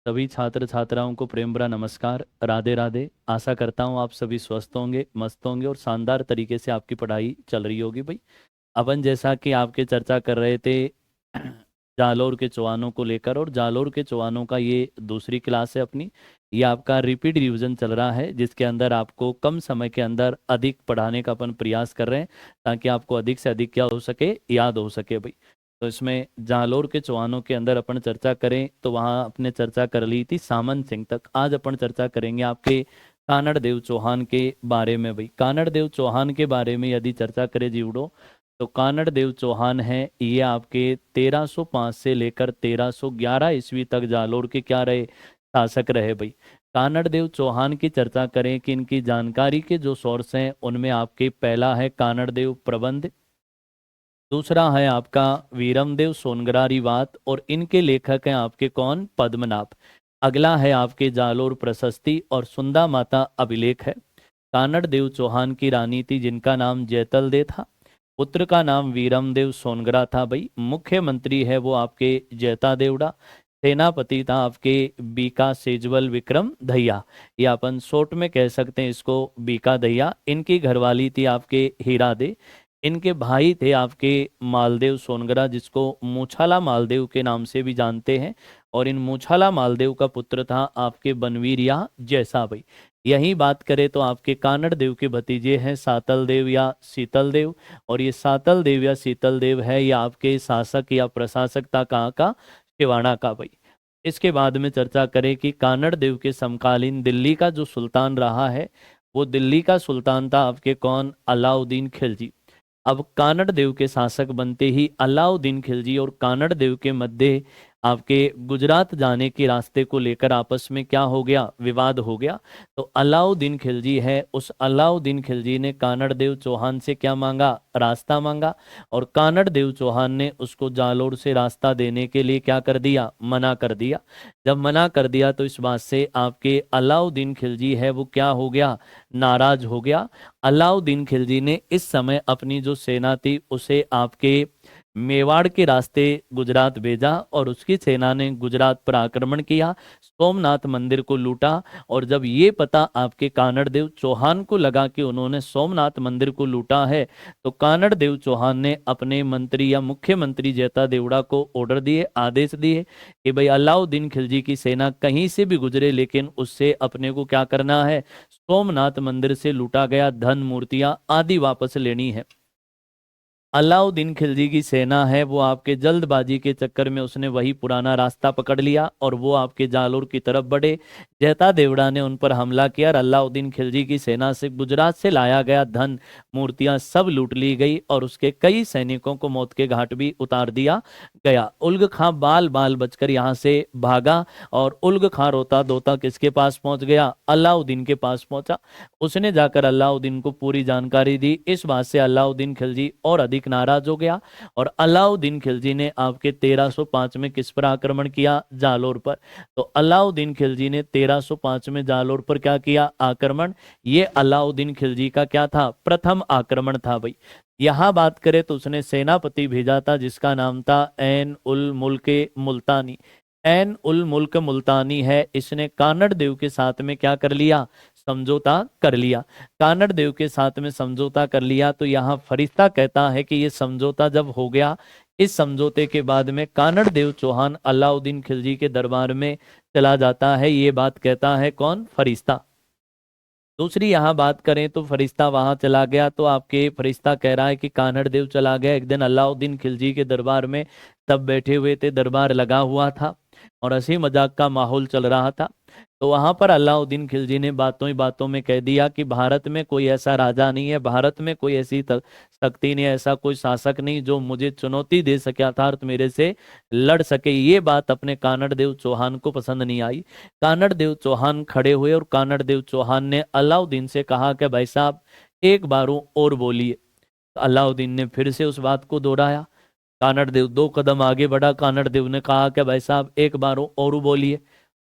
सभी छात्र छात्राओं को प्रेम भरा नमस्कार, राधे राधे। आशा करता हूँ आप सभी स्वस्थ होंगे, मस्त होंगे और शानदार तरीके से आपकी पढ़ाई चल रही होगी भाई। अपन जैसा कि आपके चर्चा कर रहे थे जालोर के चौहानों को लेकर, और जालोर के चौहानों का ये दूसरी क्लास है अपनी। ये आपका रिपीट रिवीजन चल रहा है, जिसके अंदर आपको कम समय के अंदर अधिक पढ़ाने का अपन प्रयास कर रहे हैं, ताकि आपको अधिक से अधिक क्या हो सके, याद हो सके भाई। तो इसमें जालोर के चौहानों के अंदर अपन चर्चा करें तो वहाँ अपने चर्चा कर ली थी सामंत सिंह तक। आज अपन चर्चा करेंगे आपके कानड़ देव चौहान के बारे में भाई। कानड़ देव चौहान के बारे में यदि चर्चा करें जीवड़ो, तो कानड़ देव चौहान है ये आपके 1305 से लेकर 1311 ईस्वी तक जालोर के क्या रहे, शासक रहे भाई। कानड़ देव चौहान की चर्चा करें कि इनकी जानकारी के जो सोर्स हैं उनमें आपके पहला है कानड़ देव प्रबंध, दूसरा है आपका वीरमदेव सोनगरारी वात, और इनके लेखक हैं आपके कौन, पद्मनाभ। अगला है आपके जालोर प्रशस्ति और सुंदा माता अभिलेख है। कानड़ देव चौहान की रानी थी जिनका नाम जैतल दे था, पुत्र का नाम वीरमदेव सोनगरा था भाई। मुख्यमंत्री है वो आपके जैता देवड़ा, सेनापति था आपके बीका सेजवल विक्रम दहिया, या अपन शॉर्ट में कह सकते हैं इसको बीका दहिया। इनकी घरवाली थी आपके हीरा दे। इनके भाई थे आपके मालदेव सोनगरा, जिसको मूछाला मालदेव के नाम से भी जानते हैं, और इन मूछाला मालदेव का पुत्र था आपके बनवीर या जैसा भाई। यही बात करें तो आपके कानड़ देव के भतीजे हैं सातल देव या शीतल देव, और ये सातल देव या शीतल देव है ये आपके शासक या प्रशासक था कहाँ का, शिवाना का भाई। इसके बाद में चर्चा करें कि कानड़ देव के समकालीन दिल्ली का जो सुल्तान रहा है, वो दिल्ली का सुल्तान था आपके कौन, अलाउद्दीन खिलजी। अब कानड़ देव के शासक बनते ही अलाउद्दीन खिलजी और कानड़ देव के मध्य आपके गुजरात जाने के रास्ते को लेकर आपस में क्या हो गया, विवाद हो गया। तो अलाउद्दीन खिलजी है, उस अलाउद्दीन खिलजी ने कानड़ देव चौहान से क्या मांगा, रास्ता मांगा, और कानड़ देव चौहान ने उसको जालोर से रास्ता देने के लिए क्या कर दिया, मना कर दिया। जब मना कर दिया तो इस बात से आपके अलाउद्दीन खिलजी है वो क्या हो गया, नाराज हो गया। अलाउद्दीन खिलजी ने इस समय अपनी जो सेना थी उसे आपके मेवाड़ के रास्ते गुजरात भेजा, और उसकी सेना ने गुजरात पर आक्रमण किया, सोमनाथ मंदिर को लूटा। और जब ये पता आपके कानड़ देव चौहान को लगा कि उन्होंने सोमनाथ मंदिर को लूटा है, तो कानड़ देव चौहान ने अपने मंत्री या मुख्यमंत्री जैता देवड़ा को ऑर्डर दिए, आदेश दिए कि भाई अलाउद्दीन खिलजी की सेना कहीं से भी गुजरे, लेकिन उससे अपने को क्या करना है, सोमनाथ मंदिर से लूटा गया धन, मूर्तियां आदि वापस लेनी है। अलाउद्दीन खिलजी की सेना है वो आपके जल्दबाजी के चक्कर में उसने वही पुराना रास्ता पकड़ लिया, और वो आपके जालोर की तरफ बढ़े। जैता देवड़ा ने उन पर हमला किया और अलाउद्दीन खिलजी की सेना से गुजरात से लाया गया धन, मूर्तियां सब लूट ली गई, और उसके कई सैनिकों को मौत के घाट भी उतार दिया गया। उल्ग खां बाल बाल बचकर यहाँ से भागा, और उल्ग खां रोता धोता किसके पास पहुंच गया, अलाउद्दीन के पास पहुंचा। उसने जाकर अलाउद्दीन को पूरी जानकारी दी। इस बात से अलाउद्दीन खिलजी और अधिक नाराज हो गया, और अलाउद्दीन खिलजी ने आपके 1305 में किस पर आक्रमण किया, जालोर पर। तो अलाउद्दीन खिलजी ने 1305 में जालोर पर क्या किया, आक्रमण। ये अलाउद्दीन खिलजी का क्या था, प्रथम आक्रमण था भाई। यहां बात करें तो उसने सेनापति भेजा था जिसका नाम था ऐन उल मुल्क मुल्तानी। ऐन उल मुल्क मुल्तानी है, इसने कानड़ देव के साथ में क्या कर लिया, समझौता कर लिया। कानड़ देव के साथ में समझौता कर लिया, तो यहाँ फरिश्ता कहता है कि ये समझौता जब हो गया, इस समझौते के बाद में कानड़ देव चौहान अलाउद्दीन खिलजी के दरबार में चला जाता है। ये बात कहता है कौन, फरिश्ता। दूसरी यहाँ बात करें तो फरिश्ता वहां चला गया, तो आपके फरिश्ता कह रहा है कि कान्हड़ देव चला गया। एक दिन अलाउद्दीन खिलजी के दरबार में सब बैठे हुए थे, दरबार लगा हुआ था और हंसी मजाक का माहौल चल रहा था। तो वहां पर अलाउद्दीन खिलजी ने बातों ही बातों में कह दिया कि भारत में कोई ऐसा राजा नहीं है, भारत में कोई ऐसी शक्ति नहीं, ऐसा कोई शासक नहीं जो मुझे चुनौती दे सके, अर्थात मेरे से लड़ सके। ये बात अपने कानड़ देव चौहान को पसंद नहीं आई। कानड़ देव चौहान खड़े हुए और कानड़ देव चौहान ने अलाउद्दीन से कहा कि भाई साहब एक बार और बोलिए। तो अलाउद्दीन ने फिर से उस बात को दोहराया। कानड़ देव 2 कदम आगे बढ़ा, कानड़ देव ने कहा कि भाई साहब एक बार और बोलिए।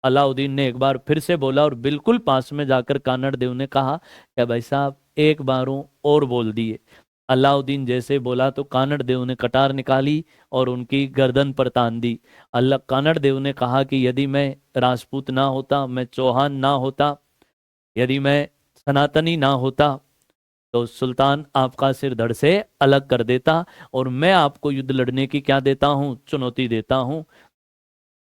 अलाउद्दीन ने एक बार फिर से बोला, और बिल्कुल पास में जाकर कानड़ देव ने कहा कि भाई साहब एक बार और बोल दिए। अलाउद्दीन जैसे बोला तो कानड़ देव ने कटार निकाली और उनकी गर्दन पर तान दी। अल्लाह कानड़ देव ने कहा कि यदि मैं राजपूत ना होता, मैं चौहान ना होता, यदि मैं सनातनी ना होता, तो सुल्तान आपका सिर धड़ से अलग कर देता, और मैं आपको युद्ध लड़ने की क्या देता हूँ, चुनौती देता हूँ।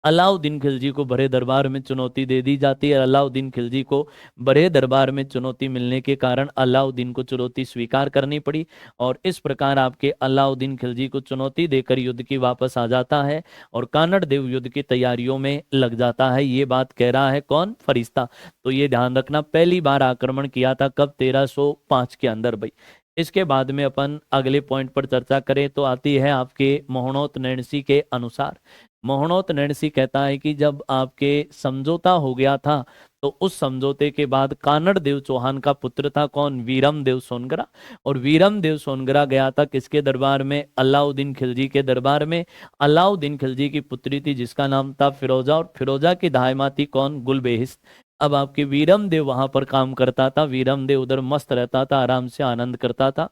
अलाउद्दीन खिलजी को बड़े दरबार में चुनौती दे दी जाती है। अलाउद्दीन खिलजी को बड़े दरबार में चुनौती मिलने के कारण अलाउद्दीन को चुनौती स्वीकार करनी पड़ी, और इस प्रकार आपके अलाउद्दीन खिलजी को चुनौती देकर युद्ध की वापस आ जाता है और कानड़ देव युद्ध की तैयारियों में लग जाता है। ये बात कह रहा है कौन, फरिश्ता। तो ये ध्यान रखना, पहली बार आक्रमण किया था कब, 1305 के अंदर भाई। इसके बाद में अपन अगले पॉइंट पर चर्चा करें तो आती है आपके मोहनोत नैणसी के अनुसार। मोहनोत नैणसी कहता है कि जब आपके समझौता हो गया था, तो उस समझौते के बाद कानड़ देव चौहान का पुत्र था कौन, वीरम देव सोनगरा। और वीरम देव सोनगरा गया था किसके दरबार में, अलाउद्दीन खिलजी के दरबार में। अलाउद्दीन खिलजी की पुत्री थी जिसका नाम था फिरोजा, और फिरोजा की दाहिमा थी कौन, गुलबेहिस्त। अब आपके वीरम देव वहां पर काम करता था, वीरम देव उधर मस्त रहता था, आराम से आनंद करता था।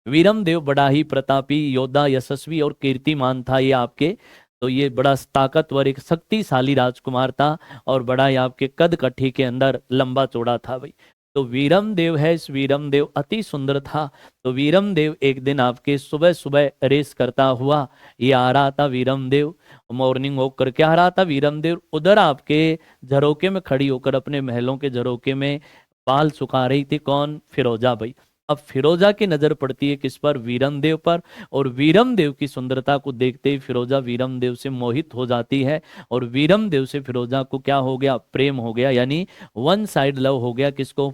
वीरम देव बड़ा ही प्रतापी योद्धा, यशस्वी और कीर्तिमान था ये आपके। तो ये बड़ा ताकतवर एक शक्तिशाली राजकुमार था, और बड़ा ही आपके कद कट्ठी के अंदर लंबा चौड़ा था भाई। तो वीरम देव है, इस वीरम देव अति सुंदर था। तो वीरम देव एक दिन आपके सुबह सुबह रेस करता हुआ ये आ रहा था। वीरम देव मॉर्निंग वॉक करके आ रहा था। वीरम देव उधर आपके झरोके में खड़ी होकर, अपने महलों के झरोके में बाल सुखा रही थी कौन, फिरोजा भाई। अब फिरोजा की नजर पड़ती है किस पर, वीरम देव पर। और वीरम देव की सुंदरता को देखते ही फिरोजा वीरम देव से मोहित हो जाती है, और वीरम देव से फिरोजा को क्या हो गया, प्रेम हो गया, यानी वन साइड लव हो गया। किसको,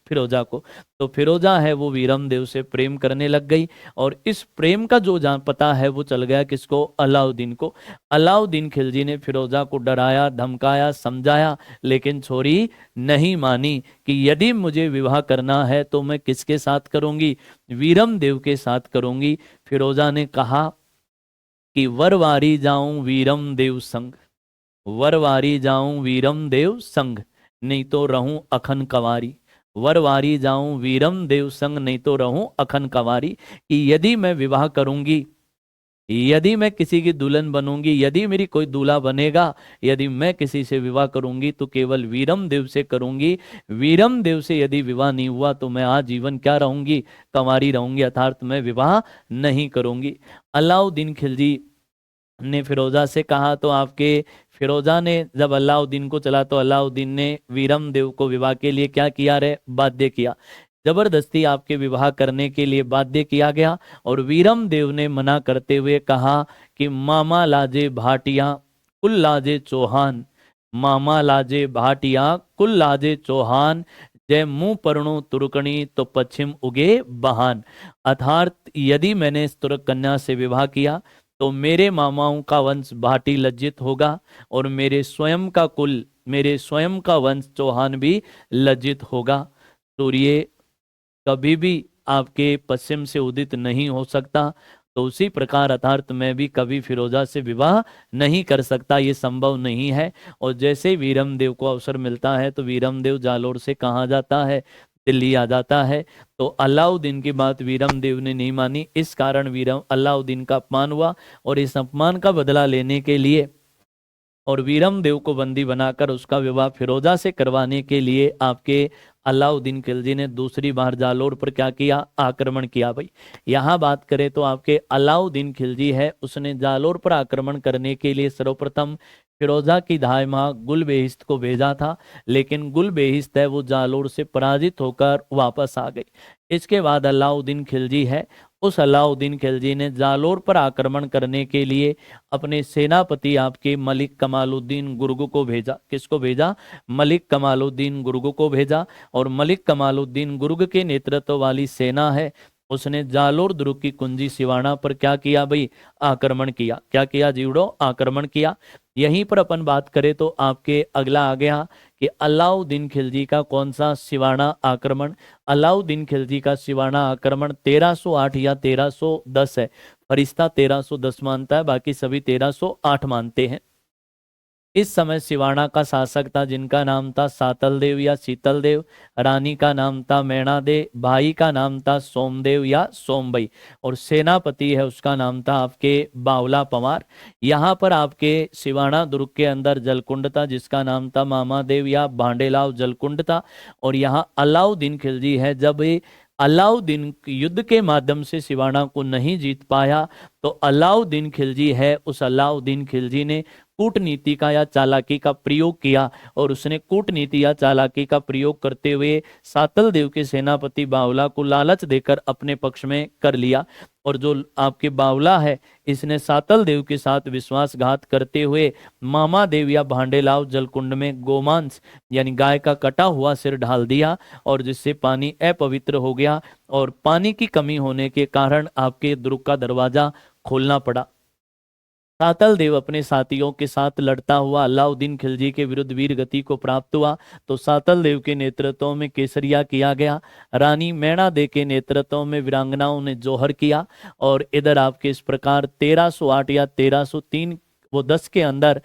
फिरोजा को। तो फिरोजा है वो वीरम देव से प्रेम करने लग गई, और इस प्रेम का जो जान पता है वो चल गया किसको, अलाउद्दीन को। अलाउद्दीन खिलजी ने फिरोजा को डराया, धमकाया, समझाया, लेकिन छोरी नहीं मानी कि यदि मुझे विवाह करना है तो मैं किसके साथ करूंगी, वीरम देव के साथ करूंगी। फिरोजा ने कहा कि वरवारी जाऊं वीरम देव संग, वरवारी जाऊं वीरम देव संग, नहीं तो रहूं अखन कवारी। वरवारी जाऊं वीरम देव संग, नहीं तो रहूं अखन कवारी। कि यदि मैं विवाह करूंगी, यदि मैं किसी की दुल्हन बनूंगी, यदि मेरी कोई दूल्हा बनेगा, यदि मैं किसी से विवाह करूंगी तो केवल वीरम देव से करूंगी। वीरम देव से यदि विवाह नहीं हुआ तो मैं आजीवन क्या रहूंगी, कंवारी रहूंगी, अर्थात मैं विवाह नहीं करूंगी। अलाउद्दीन खिलजी ने फिरोजा से कहा, तो आपके फिरोजा ने जब अलाउद्दीन को चला तो अलाउद्दीन ने वीरम देव को विवाह के लिए क्या किया रे, बाध्य किया। जबरदस्ती आपके विवाह करने के लिए बाध्य किया गया, और वीरम देव ने मना करते हुए कहा कि मामा लाजे भाटिया कुल लाजे चौहान, मामा लाजे भाटिया कुल लाजे चौहान, जय मुंह परणु तुर्कणी तो पश्चिम उगे बहान। अर्थात यदि मैंने इस तुर्क कन्या से विवाह किया तो मेरे मामाओं का वंश भाटी लज्जित होगा, और मेरे स्वयं का कुल, मेरे स्वयं का वंश चौहान भी लज्जित होगा। सूर्य कभी भी आपके पश्चिम से उदित नहीं हो सकता, तो उसी प्रकार अर्थात मैं भी कभी फिरोजा से विवाह नहीं कर सकता, ये संभव नहीं है। और जैसे वीरम देव को अवसर मिलता है तो वीरम देव जालोर से कहाँ जाता है, दिल्ली आ जाता है। तो अलाउद्दीन की बात वीरम देव ने नहीं मानी, इस कारण वीरम अलाउद्दीन का अपमान हुआ, और इस अपमान का बदला लेने के लिए और वीरम देव को बंदी बनाकर उसका विवाह फिरोजा से करवाने के लिए आपके अलाउद्दीन खिलजी ने दूसरी बार जालोर पर क्या किया, आक्रमण किया भाई। यहाँ बात करें तो आपके अलाउद्दीन खिलजी है, उसने जालोर पर आक्रमण करने के लिए सर्वप्रथम फिरोजा की दाहिमा गुलबेहिस्त को भेजा था, लेकिन गुलबेहिस्त है वो जालोर से पराजित होकर वापस आ गई। इसके बाद अलाउद्दीन खिलजी है, उस अलाउद्दीन खिलजी ने जालोर पर आक्रमण करने के लिए अपने सेनापति आपके मलिक कमालुद्दीन गुर्ग को भेजा। किसको भेजा, मलिक कमालुद्दीन गुर्ग को भेजा। और मलिक कमालुद्दीन गुर्ग के नेतृत्व वाली सेना है, उसने जालोर दुर्ग की कुंजी सिवाना पर क्या किया भाई, आक्रमण किया। क्या किया जीवड़ो, आक्रमण किया। यहीं पर अपन बात करें तो आपके अगला आ गया कि अलाउद्दीन खिलजी का कौन सा सिवाना आक्रमण। अलाउद्दीन खिलजी का सिवाना आक्रमण 1308 या 1310 है। फरिश्ता 1310 मानता है, बाकी सभी 1308 मानते हैं। इस समय सिवाना का शासक था जिनका नाम था सातल देव या शीतल देव, रानी का नाम था मैणा दे, भाई का नाम था सोमदेव या सोमबई, और सेनापति है उसका नाम था आपके बावला पंवार। यहाँ पर आपके सिवाना दुर्ग के अंदर जलकुंड था जिसका नाम था मामा देव या भांडेलाव जलकुंड था। और यहाँ अलाउद्दीन खिलजी है, जब ये अलाउद्दीन युद्ध के माध्यम से सिवाना को नहीं जीत पाया तो अलाउद्दीन खिलजी है, उस अलाउद्दीन खिलजी ने कूटनीति का या चालाकी का प्रयोग किया, और उसने कूटनीति या चालाकी का प्रयोग करते हुए सातल देव के सेनापति बावला को लालच देकर अपने पक्ष में कर लिया। और जो आपके बावला है इसने सातल देव के साथ विश्वासघात करते हुए मामा देव या भांडेलाव जलकुंड में गोमांस यानी गाय का कटा हुआ सिर ढाल दिया, और जिससे पानी अपवित्र हो गया, और पानी की कमी होने के कारण आपके दुर्ग का दरवाजा खोलना पड़ा। सातल देव अपने साथियों के साथ लड़ता हुआ अलाउद्दीन खिलजी के विरुद्ध वीर गति को प्राप्त हुआ। तो सातल देव के नेतृत्व में केसरिया किया गया, रानी मैणा दे के नेतृत्व में वीरांगनाओं ने जौहर किया, और इधर आपके इस प्रकार 1308 या 1303 वो 10 के अंदर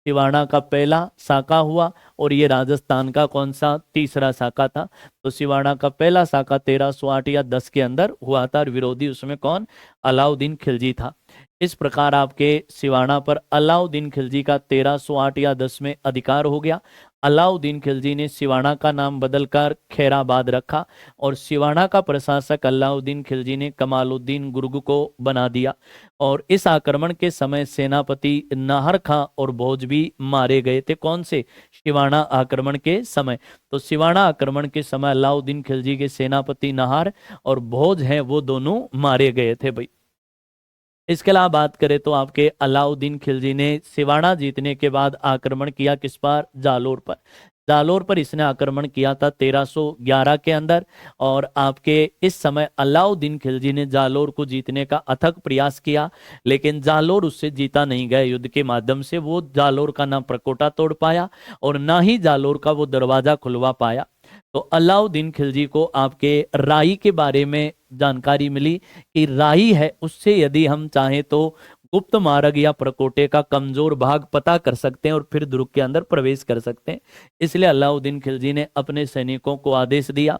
सिवाना का पहला साका हुआ, और ये राजस्थान का कौन सा तीसरा साका था। तो सिवाना का पहला साका 1308 या 10 के अंदर हुआ था, और विरोधी उसमें कौन, अलाउद्दीन खिलजी था। इस प्रकार आपके सिवाना पर अलाउद्दीन खिलजी का 1308 या 10 में अधिकार हो गया। अलाउद्दीन खिलजी ने सिवाना का नाम बदलकर खैराबाद रखा, और सिवाना का प्रशासक अलाउद्दीन खिलजी ने कमालुद्दीन गुर्ग को बना दिया। और इस आक्रमण के समय सेनापति नाहर खां और भोज भी मारे गए थे। कौन से, सिवाना आक्रमण के समय। तो सिवाना आक्रमण के समय अलाउद्दीन खिलजी के सेनापति नाहर और भोज हैं वो दोनों मारे गए थे भाई। इसके अलावा बात करें तो आपके अलाउद्दीन खिलजी ने सिवाना जीतने के बाद आक्रमण किया किस पर, जालोर पर। जालोर पर इसने आक्रमण किया था 1311 के अंदर, और आपके इस समय अलाउद्दीन खिलजी ने जालोर को जीतने का अथक प्रयास किया, लेकिन जालोर उससे जीता नहीं गया युद्ध के माध्यम से। वो जालोर का ना प्रकोटा तोड़ पाया और ना ही जालोर का वो दरवाजा खुलवा पाया। तो अलाउद्दीन खिलजी को आपके राई के बारे में जानकारी मिली कि राई है, उससे यदि हम चाहें तो गुप्त मार्ग या प्रकोटे का कमजोर भाग पता कर सकते हैं और फिर दुर्ग के अंदर प्रवेश कर सकते हैं। इसलिए अलाउद्दीन खिलजी ने अपने सैनिकों को आदेश दिया,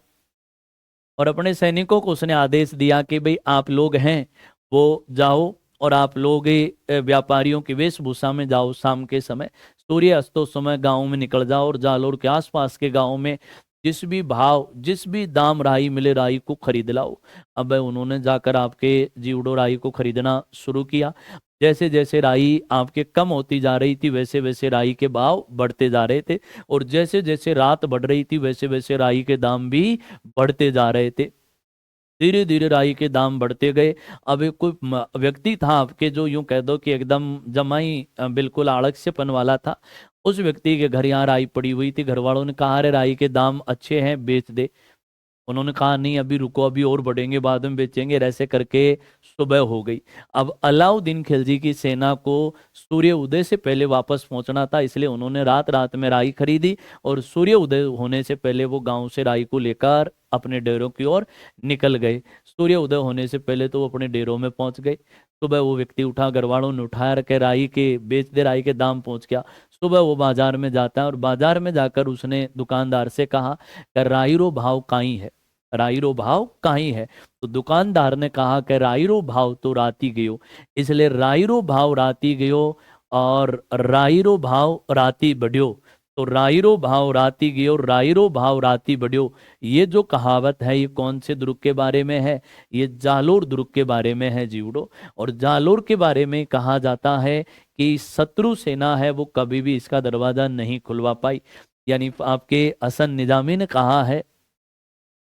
और अपने सैनिकों को उसने आदेश दिया कि भाई आप लोग हैं वो जाओ, और आप लोग व्यापारियों की वेशभूषा में जाओ, शाम के समय सूर्य अस्तो समय गांव में निकल जाओ, और जालोर के आसपास के गांव में जिस भी भाव जिस भी दाम राई मिले राई को खरीद लाओ। अब उन्होंने जाकर आपके जीवड़ो राई को खरीदना शुरू किया। जैसे जैसे राई आपके कम होती जा रही थी वैसे वैसे राई के भाव बढ़ते जा रहे थे, और जैसे जैसे रात बढ़ रही थी वैसे वैसे राई के दाम भी बढ़ते जा रहे थे। धीरे धीरे राई के दाम बढ़ते गए। अब एक कोई व्यक्ति था आपके जो यूं कह दो कि एकदम जमाई बिल्कुल आलस्यपन वाला था। उस व्यक्ति के घर यहाँ राई पड़ी हुई थी। घर वालों ने कहा अरे राई के दाम अच्छे हैं, बेच दे। उन्होंने कहा नहीं अभी रुको, अभी और बढ़ेंगे, बाद में बेचेंगे। ऐसे करके सुबह हो गई। अब अलाउद्दीन खिलजी की सेना को सूर्य उदय से पहले वापस पहुंचना था, इसलिए उन्होंने रात रात में राई खरीदी, और सूर्य उदय होने से पहले वो गांव से राई को लेकर अपने डेरों की ओर निकल गए। सूर्य उदय होने से पहले तो वो अपने डेरों में पहुंच गए। सुबह वो व्यक्ति उठा, घर वालों ने उठाया, रखे राई के बेच दे, राई के दाम पहुंच गया। सुबह वो बाजार में जाता है, और बाजार में जाकर उसने दुकानदार से कहा कि राईरो भाव काई है, राईरो भाव काई है। तो दुकानदार ने कहा कि राईरो भाव तो राती गयो, इसलिए राईरो भाव राती गयो और राईरो भाव राती बढ़ियो। तो राईरो भाव राती गयो, राईरो भाव राती बढ़ियो, ये जो कहावत है ये कौन से दुर्ग के बारे में है, ये जालोर दुर्ग के बारे में है जीवड़ो। और जालोर के बारे में कहा जाता है कि शत्रु सेना है वो कभी भी इसका दरवाजा नहीं खुलवा पाई। यानी आपके हसन निजामी ने कहा है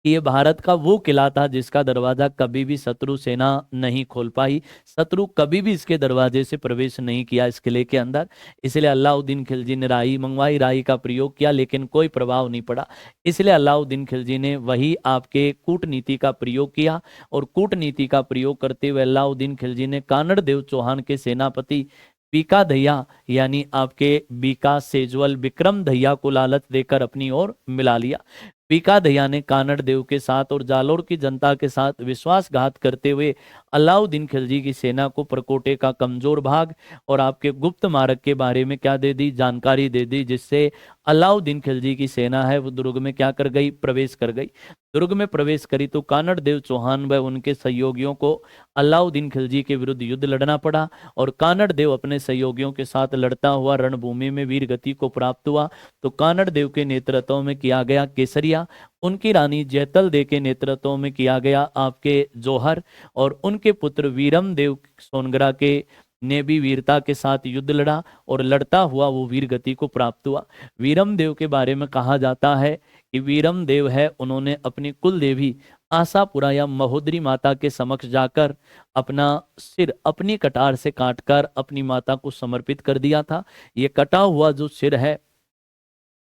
कि ये भारत का वो किला था जिसका दरवाजा कभी भी शत्रु सेना नहीं खोल पाई, शत्रु कभी भी इसके दरवाजे से प्रवेश नहीं किया इस किले के अंदर। इसलिए अलाउद्दीन खिलजी ने राई मंगवाई, राई का प्रयोग किया, लेकिन कोई प्रभाव नहीं पड़ा। इसलिए अलाउद्दीन खिलजी ने वही आपके कूटनीति का प्रयोग किया, और कूटनीति का प्रयोग करते हुए अलाउद्दीन खिलजी ने कानड़ देव चौहान के सेनापति बीका दहिया यानी आपके बीका सेजवल विक्रम दहिया को लालच देकर अपनी ओर मिला लिया। पीका दया ने कानड़ देव के साथ और जालोर की जनता के साथ विश्वासघात करते हुए अलाउद्दीन खिलजी की सेना को परकोटे का कमजोर भाग और आपके गुप्त मार्ग के बारे में क्या दे दी, जानकारी दे दी, जिससे अलाउद्दीन खिलजी की सेना है वो दुर्ग में क्या कर गई, प्रवेश कर गई। दुर्ग में प्रवेश करी तो कानड़ देव चौहान व उनके सहयोगियों को अलाउद्दीन खिलजी के विरुद्ध युद्ध लड़ना पड़ा और कानड़ देव अपने सहयोगियों के साथ लड़ता हुआ रणभूमि में वीर गति को प्राप्त हुआ। तो कानड़ देव के नेतृत्व में किया गया केसरिया, उनकी रानी जैतल देव के नेतृत्व में किया गया आपके जौहर, और उनके पुत्र वीरम देव सोनगरा के ने भी वीरता के साथ युद्ध लड़ा और लड़ता हुआ वो वीर गति को प्राप्त हुआ। वीरम देव के बारे में कहा जाता है कि वीरम देव है उन्होंने अपनी कुल देवी आशापुरा या महोदरी माता के समक्ष जाकर अपना सिर अपनी कटार से काटकर अपनी माता को समर्पित कर दिया था। ये कटा हुआ जो सिर है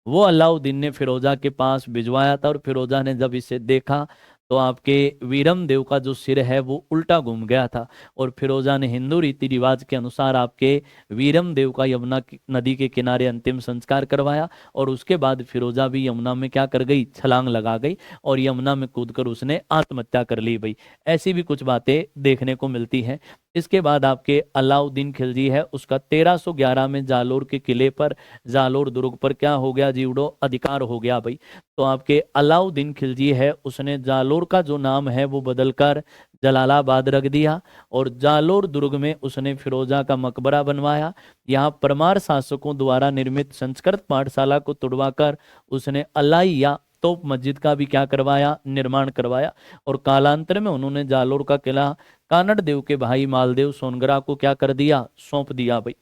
वो अलाउद्दीन ने फिरोजा के पास भिजवाया था और फिरोजा ने जब इसे देखा तो आपके वीरम देव का जो सिर है वो उल्टा घूम गया था और फिरोजा ने हिंदू रीति रिवाज के अनुसार आपके वीरम देव का यमुना नदी के किनारे अंतिम संस्कार करवाया और उसके बाद फिरोजा भी यमुना में क्या कर गई, छलांग लगा गई और यमुना में कूदकर उसने आत्महत्या कर ली भाई। ऐसी भी कुछ बातें देखने को मिलती हैं। इसके बाद आपके अलाउद्दीन खिलजी है उसका 1311 में जालोर के किले पर, जालोर दुर्ग पर क्या हो गया जीवड़ो, अधिकार हो गया भाई। तो आपके अलाउद्दीन खिलजी है उसने जालोर का जो नाम है वो बदलकर जलालाबाद रख दिया और जालोर दुर्ग में उसने फिरोजा का मकबरा बनवाया। यहाँ परमार शासकों द्वारा निर्मित संस्कृत पाठशाला को तुड़वाकर उसने अलाई या तोप मस्जिद का भी क्या करवाया, निर्माण करवाया। और कालांतर में उन्होंने जालोर का किला कानड़ देव के भाई मालदेव सोनगरा को क्या कर दिया, सौंप दिया भाई।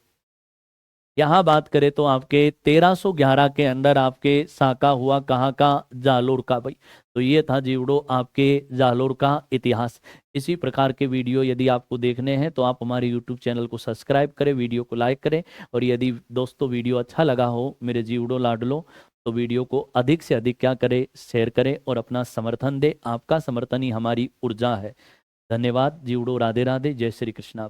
यहाँ बात करें तो आपके 1311 के अंदर आपके साका हुआ कहाँ का, जालोर का भाई। तो ये था जीवड़ो आपके जालोर का इतिहास। इसी प्रकार के वीडियो यदि आपको देखने हैं तो आप हमारे YouTube चैनल को सब्सक्राइब करें, वीडियो को लाइक करें और यदि दोस्तों वीडियो अच्छा लगा हो मेरे जीवड़ो लाडलो तो वीडियो को अधिक से अधिक क्या करें, शेयर करें और अपना समर्थन दे। आपका समर्थन ही हमारी ऊर्जा है। धन्यवाद जीवड़ो, राधे राधे, जय श्री कृष्णा।